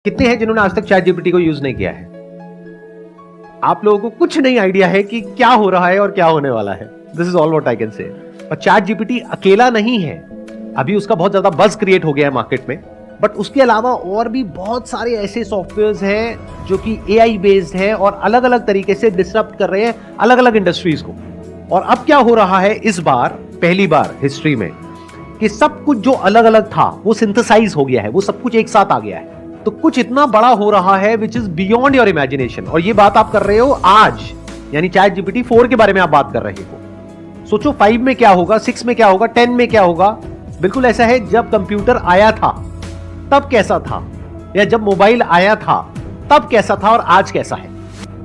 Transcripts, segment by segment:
कितने हैं जिन्होंने आज तक चैट जीपीटी को यूज नहीं किया है? आप लोगों को कुछ नहीं आइडिया है कि क्या हो रहा है और क्या होने वाला है। This is all what I can say. और चैट जीपीटी अकेला नहीं है, अभी उसका बहुत ज्यादा बज क्रिएट हो गया है मार्केट में, बट उसके अलावा और भी बहुत सारे ऐसे सॉफ्टवेयर्स हैं जो कि एआई बेस्ड है और अलग अलग तरीके से डिसरप्ट कर रहे हैं अलग अलग इंडस्ट्रीज को। और अब क्या हो रहा है इस बार, पहली बार हिस्ट्री में, कि सब कुछ जो अलग अलग था वो सिंथेसाइज हो गया है, वो सब कुछ एक साथ आ गया है। तो कुछ इतना बड़ा हो रहा है which is beyond your imagination. और ये बात आप कर रहे हो आज, यानी चैट जीपीटी 4 के बारे में आप बात कर रहे हो। सोचो 5 में क्या होगा, 6 में क्या होगा, 10 में क्या होगा। बिल्कुल ऐसा है, जब कंप्यूटर आया था तब कैसा था, या जब मोबाइल आया था तब कैसा था और आज कैसा है।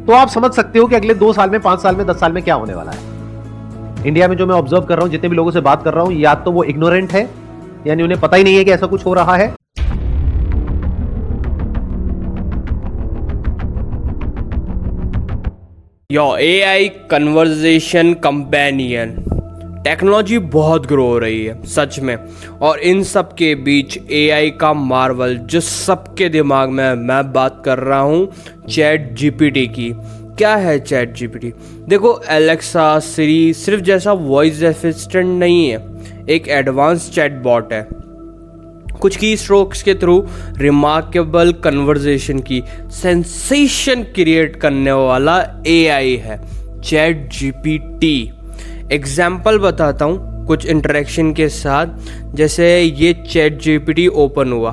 तो आप समझ सकते हो कि अगले 2 साल में, 5 साल में, 10 साल में क्या होने वाला है। इंडिया में जो मैं ऑब्जर्व कर रहा हूं, जितने भी लोगों से बात कर रहा हूं, या तो वो इग्नोरेंट है, यानी उन्हें पता ही नहीं है कि ऐसा कुछ हो रहा है। यो एआई कन्वर्सेशन कंपेनियन टेक्नोलॉजी बहुत ग्रो हो रही है सच में। और इन सब के बीच एआई का मार्वल जो सबके दिमाग में है, मैं बात कर रहा हूँ चैट जीपीटी की। क्या है चैट जीपीटी? देखो, एलेक्सा, सिरी सिर्फ जैसा वॉइस असिस्टेंट नहीं है, एक एडवांस चैट बॉट है। कुछ की स्ट्रोक्स के थ्रू रिमार्केबल कन्वर्सेशन की सेंसेशन क्रिएट करने वाला एआई है चैट जीपीटी। एग्जाम्पल बताता हूँ कुछ इंटरेक्शन के साथ। जैसे ये चैट जीपीटी ओपन हुआ,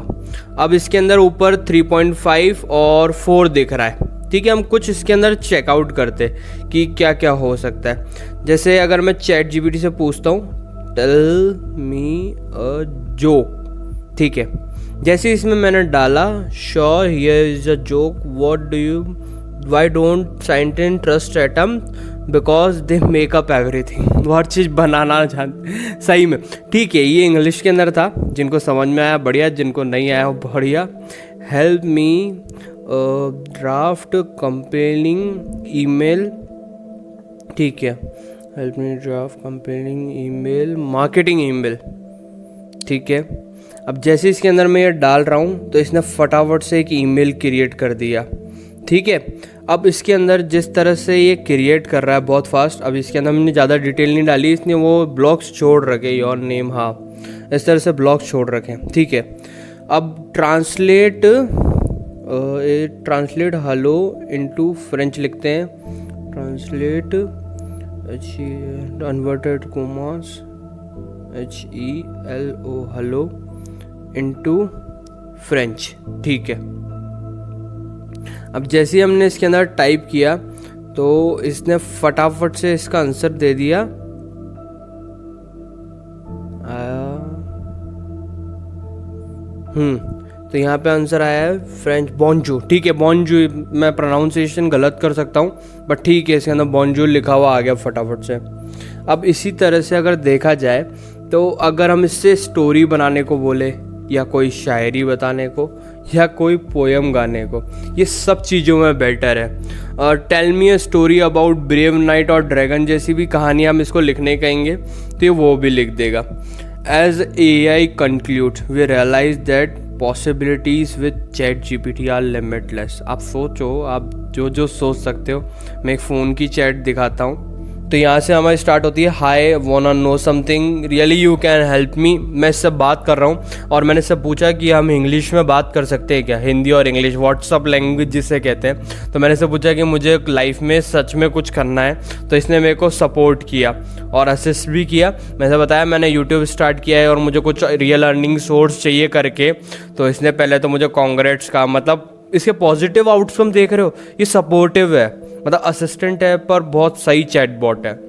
अब इसके अंदर ऊपर 3.5 और 4 दिख रहा है। ठीक है, हम कुछ इसके अंदर चेकआउट करते कि क्या क्या हो सकता है। जैसे अगर मैं चैट जीपीटी से पूछता हूँ टेल मी अ जोक, ठीक है, जैसे इसमें मैंने डाला sure here is a joke, what do you, why don't scientist trust atom because they makeup everything. वो हर चीज़ बनाना जानते सही में। ठीक है, ये इंग्लिश के अंदर था, जिनको समझ में आया बढ़िया, जिनको नहीं आया वो बढ़िया। Help me draft campaigning email, ठीक है, help me draft campaigning email, marketing email, ठीक है। अब जैसे इसके अंदर मैं ये डाल रहा हूँ तो इसने फटाफट से एक ईमेल क्रिएट कर दिया। ठीक है, अब इसके अंदर जिस तरह से ये क्रिएट कर रहा है बहुत फास्ट, अब इसके अंदर मैंने ज़्यादा डिटेल नहीं डाली, इसने वो ब्लॉक्स छोड़ रखे, योर नेम, हाँ इस तरह से ब्लॉक्स छोड़ रखे। ठीक है, अब ट्रांसलेट हेलो इनटू फ्रेंच लिखते हैं, translate inverted commas HELO hello into French. ठीक है, अब जैसे ही हमने इसके अंदर टाइप किया तो इसने फटाफट से इसका आंसर दे दिया। तो यहाँ पे आंसर आया है फ्रेंच बॉन्जू। ठीक है, बॉन्जू, मैं प्रोनाउंसिएशन गलत कर सकता हूँ बट ठीक है, इसके अंदर बॉन्जू लिखा हुआ आ गया फटाफट से। अब इसी तरह से अगर देखा जाए तो अगर हम इससे स्टोरी बनाने को बोले, या कोई शायरी बताने को, या कोई पोयम गाने को, ये सब चीज़ों में बेटर है। और tell me a story about brave knight और ड्रैगन जैसी भी कहानी हम इसको लिखने कहेंगे तो ये वो भी लिख देगा। As AI concludes, we realize that possibilities with ChatGPT are limitless। आप सोचो, आप जो जो सोच सकते हो। मैं एक फ़ोन की चैट दिखाता हूँ, तो यहाँ से हमारी स्टार्ट होती है, hi wanna know something really you can help me. मैं इससे बात कर रहा हूँ और मैंने इससे पूछा कि हम इंग्लिश में बात कर सकते हैं क्या, हिंदी और इंग्लिश, व्हाट्सअप लैंग्वेज जिसे कहते हैं। तो मैंने इससे पूछा कि मुझे लाइफ में सच में कुछ करना है, तो इसने मेरे को सपोर्ट किया और असिस्ट भी किया। मैंने बताया मैंने यूट्यूब स्टार्ट किया है और मुझे कुछ रियल अर्निंग सोर्स चाहिए करके, तो इसने पहले तो मुझे कांग्रेट्स का, मतलब इसके पॉजिटिव आउटकम देख रहे हो, ये सपोर्टिव है, मतलब असिस्टेंट है पर बहुत सही चैटबॉट है।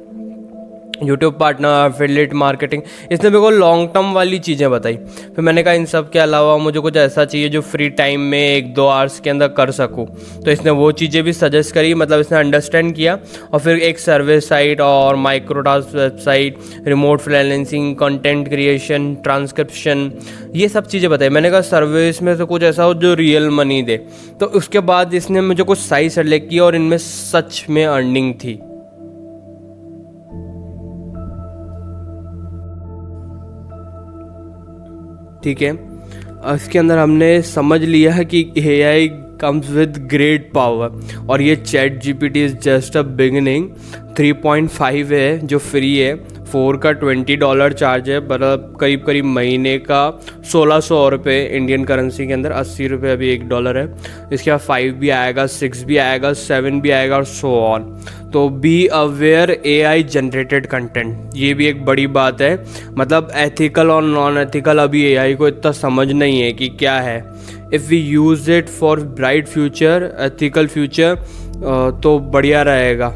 यूट्यूब पार्टनर, एफिलिएट मार्केटिंग, इसने मेरे को लॉन्ग टर्म वाली चीज़ें बताई। फिर मैंने कहा इन सब के अलावा मुझे कुछ ऐसा चाहिए जो फ्री टाइम में 1-2 आवर्स के अंदर कर सकूं, तो इसने वो चीज़ें भी सजेस्ट करी, मतलब इसने अंडरस्टैंड किया। और फिर एक सर्विस साइट और microtask website, remote freelancing, content creation, transcription, ये सब चीज़ें बताई। मैंने कहा सर्विस में से कुछ ऐसा हो जो रियल मनी दे, तो उसके बाद इसने मुझे कुछ साइट सेलेक्ट किया और इनमें सच में अर्निंग थी। ठीक है, इसके अंदर हमने समझ लिया है कि AI comes with great power और ये chat GPT is just a beginning. 3.5 है जो फ्री है, 4 का $20 चार्ज है, मतलब करीब करीब महीने का 1600 रुपये इंडियन करेंसी के अंदर, 80 रुपये अभी $1 है। इसके बाद 5 भी आएगा, 6 भी आएगा, 7 भी आएगा और सो ऑन। तो be aware AI generated content, ये भी एक बड़ी बात है। मतलब एथिकल और नॉन एथिकल अभी AI को इतना समझ नहीं है कि क्या है। If we use it for bright future, ethical future, तो बढ़िया रहेगा।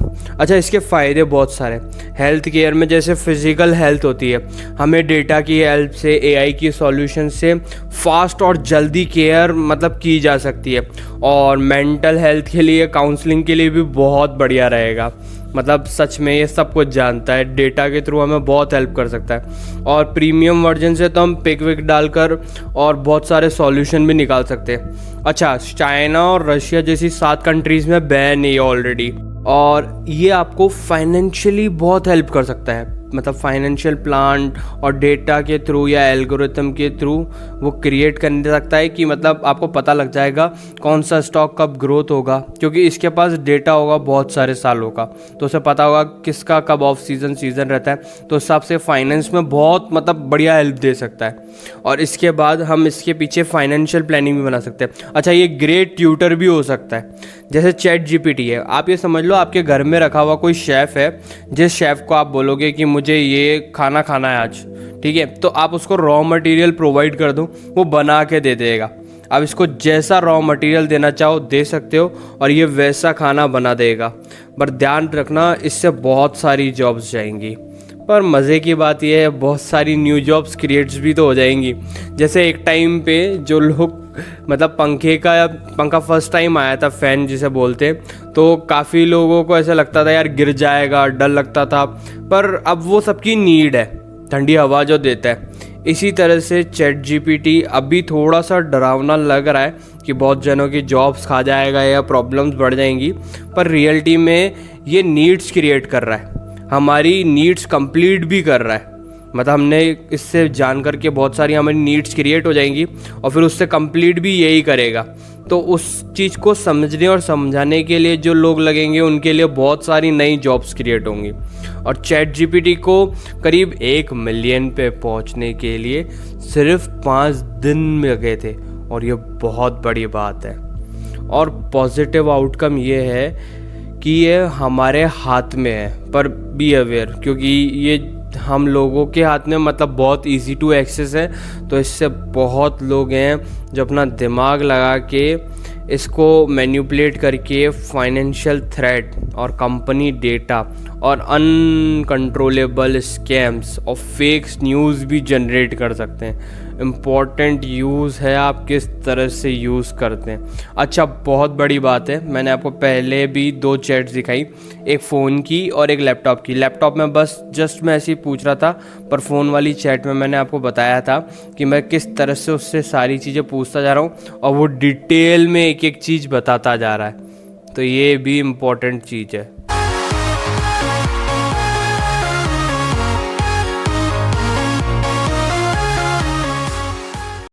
अच्छा, इसके फ़ायदे बहुत सारे। हेल्थ केयर में जैसे फिज़िकल हेल्थ होती है, हमें डेटा की हेल्प से, AI की सॉल्यूशन से फास्ट और जल्दी केयर मतलब की जा सकती है। और मेंटल हेल्थ के लिए, काउंसलिंग के लिए भी बहुत बढ़िया रहेगा। मतलब सच में ये सब कुछ जानता है, डेटा के थ्रू हमें बहुत हेल्प कर सकता है। और प्रीमियम वर्जन से तो हम पिक विक डालकर और बहुत सारे सॉल्यूशन भी निकाल सकते हैं। अच्छा, चाइना और रशिया जैसी 7 कंट्रीज़ में बैन है ऑलरेडी, और ये आपको फाइनेंशियली बहुत हेल्प कर सकता है। मतलब फाइनेंशियल प्लान और डेटा के थ्रू या एल्गोरिथम के थ्रू वो क्रिएट करने सकता है कि मतलब आपको पता लग जाएगा कौन सा स्टॉक कब ग्रोथ होगा, क्योंकि इसके पास डेटा होगा बहुत सारे सालों का, तो उसे पता होगा किसका कब ऑफ सीजन रहता है। तो उस हिसाब से फाइनेंस में बहुत मतलब बढ़िया हेल्प दे सकता है। और इसके बाद हम इसके पीछे फाइनेंशियल प्लानिंग भी बना सकते हैं। अच्छा, ये ग्रेट ट्यूटर भी हो सकता है, जैसे चैट जीपीटी है। आप ये समझ लो आपके घर में रखा हुआ कोई शेफ़ है, जिस शेफ़ को आप बोलोगे कि मुझे ये खाना खाना है आज, ठीक है, तो आप उसको रॉ मटेरियल प्रोवाइड कर दो, वो बना के दे देगा। अब इसको जैसा रॉ मटेरियल देना चाहो दे सकते हो और ये वैसा खाना बना देगा। पर ध्यान रखना, इससे बहुत सारी जॉब्स जाएंगी। पर मज़े की बात यह है, बहुत सारी न्यू जॉब्स क्रिएट्स भी तो हो जाएंगी। जैसे एक टाइम पे जो लोग मतलब पंखा फर्स्ट टाइम आया था, फ़ैन जिसे बोलते हैं, तो काफ़ी लोगों को ऐसा लगता था यार गिर जाएगा, डर लगता था। पर अब वो सबकी नीड है, ठंडी हवा जो देता है। इसी तरह से चैट जीपीटी अभी थोड़ा सा डरावना लग रहा है कि बहुत जनों की जॉब्स खा जाएगा या प्रॉब्लम्स बढ़ जाएंगी, पर रियलिटी में ये नीड्स क्रिएट कर रहा है, हमारी नीड्स कंप्लीट भी कर रहा है। मतलब हमने इससे जान करके बहुत सारी हमारी नीड्स क्रिएट हो जाएंगी और फिर उससे कंप्लीट भी यही करेगा। तो उस चीज़ को समझने और समझाने के लिए जो लोग लगेंगे उनके लिए बहुत सारी नई जॉब्स क्रिएट होंगी। और चैट जीपीटी को करीब 1 मिलियन पे पहुंचने के लिए सिर्फ 5 दिन में लगे थे, और ये बहुत बड़ी बात है। और पॉजिटिव आउटकम ये है कि ये हमारे हाथ में है, पर बी अवेयर, क्योंकि ये हम लोगों के हाथ में मतलब बहुत इजी टू एक्सेस है। तो इससे बहुत लोग हैं जो अपना दिमाग लगा के इसको मैनिपुलेट करके फाइनेंशियल थ्रेट और कंपनी डेटा और अनकंट्रोलेबल स्कैम्स और फेक न्यूज़ भी जनरेट कर सकते हैं। इम्पॉर्टेंट यूज़ है आप किस तरह से यूज़ करते हैं। अच्छा, बहुत बड़ी बात है, मैंने आपको पहले भी 2 चैट्स दिखाई, एक फ़ोन की और एक लैपटॉप की। लैपटॉप में बस जस्ट मैं ऐसे ही पूछ रहा था, पर फ़ोन वाली चैट में मैंने आपको बताया था कि मैं किस तरह से उससे सारी चीज़ें पूछता जा रहा हूँ और वो डिटेल में एक एक चीज़ बताता जा रहा है। तो ये भी इम्पॉर्टेंट चीज़ है।